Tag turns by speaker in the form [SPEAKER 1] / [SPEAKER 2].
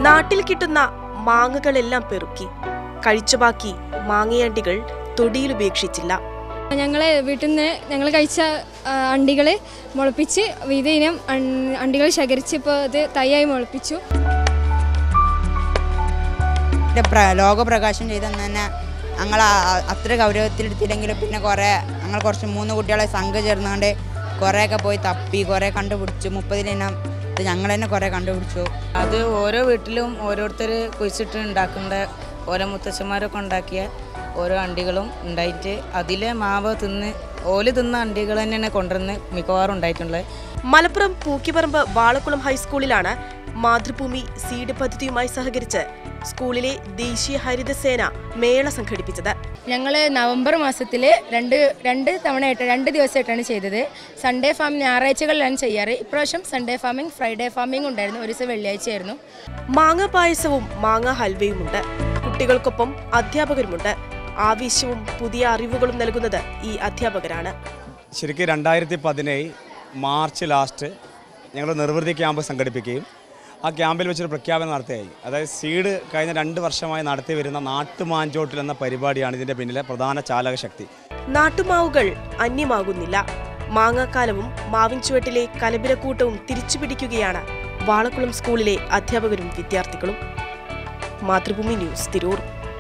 [SPEAKER 1] നാട്ടിൽ കിട്ടുന്ന മാങ്ങകളെല്ലാം പെറുക്കി കഴിച്ച ബാക്കി മാങ്ങയണ്ടികൾ തൊടിയിൽ ഉപേക്ഷിച്ചില്ല.
[SPEAKER 2] ഞങ്ങളെ വീട്ടിൽ നിന്ന് ഞങ്ങൾ കഴിച്ച അണ്ടികൾ മുളപ്പിച്ച് വിവിധ ഇനം അണ്ടികൾ ശേഖരിച്ച് ഇപ്പോൾ അത് തൈയായി മുളപ്പിച്ചു.
[SPEAKER 3] ലോകപ്രകാശം ചെയ്തെന്ന് തന്നെ ഞങ്ങൾ അത്ര ഗൗരവത്തിലെടുത്തില്ലെങ്കിലും പിന്നെ ഞങ്ങൾ കുറച്ച് 3 കുട്ടികളെ സംഘം ചേർന്നുകൊണ്ട് കുറേയൊക്കെ പോയി തപ്പി കുറേ കണ്ടുപിടിച്ചു. 30 ഇനം ഞങ്ങൾ തന്നെ കുറേ കണ്ടുപിടിച്ചു.
[SPEAKER 4] അത് ഓരോ വീട്ടിലും ഓരോരുത്തർ കുഴിച്ചിട്ട് ഉണ്ടാക്കേണ്ട ഓരോ മുത്തശ്ശന്മാരൊക്കെ ഉണ്ടാക്കിയ ഓരോ അണ്ടികളും ഉണ്ടായിട്ട് അതിലെ മാവ് ഓല് തിന്ന അണ്ടികൾ തന്നെയാണ് കൊണ്ടുവന്ന് മിക്കവാറും ഉണ്ടായിട്ടുള്ളത്.
[SPEAKER 1] മലപ്പുറം പൂക്കിപ്പറമ്പ് വാളക്കുളം ഹൈസ്കൂളിലാണ് മാതൃഭൂമി സീഡ് പദ്ധതിയുമായി സഹകരിച്ച് സ്കൂളിലെ ദേശീയ ഹരിതസേന മേള സംഘടിപ്പിച്ചത്.
[SPEAKER 2] ഞങ്ങൾ നവംബർ മാസത്തിൽ രണ്ട് തവണയായിട്ട് 2 ദിവസമായിട്ടാണ് ചെയ്തത്. സൺഡേ ഫാമിംഗ് ഞായറാഴ്ചകളിലാണ് ചെയ്യാറ്. ഇപ്രാവശ്യം സൺഡേ ഫാമിംഗ്, ഫ്രൈഡേ ഫാമിംഗ് ഉണ്ടായിരുന്നു. ഒരു ദിവസം വെള്ളിയാഴ്ചയായിരുന്നു.
[SPEAKER 1] മാങ്ങ പായസവും മാങ്ങ ഹൽവയുമുണ്ട്. കുട്ടികൾക്കൊപ്പം അധ്യാപകരുമുണ്ട്. ആവേശവും പുതിയ അറിവുകളും നൽകുന്നത് ഈ അധ്യാപകരാണ്.
[SPEAKER 5] ശരിക്കും 2017 മാർച്ച് ലാസ്റ്റ് ഞങ്ങൾ നിർവൃതി ക്യാമ്പ് സംഘടിപ്പിക്കുകയും ആ ക്യാമ്പിൽ വെച്ചൊരു പ്രഖ്യാപനം നടത്തുകയായി. അതായത് സീഡ് കഴിഞ്ഞ 2 വർഷമായി നടത്തി വരുന്ന നാട്ടുമാഞ്ചോട്ടിൽ എന്ന പരിപാടിയാണ് ഇതിൻ്റെ പിന്നിലെ പ്രധാന ചാലകശക്തി. നാട്ടുമാവുകൾ അന്യമാകുന്നില്ല. മാങ്ങാക്കാലവും മാവിൻ ചുവട്ടിലെ കലപിലക്കൂട്ടവും തിരിച്ചുപിടിക്കുകയാണ് വാളക്കുളം സ്കൂളിലെ അധ്യാപകരും വിദ്യാർത്ഥികളും. മാതൃഭൂമി ന്യൂസ്, തിരൂർ.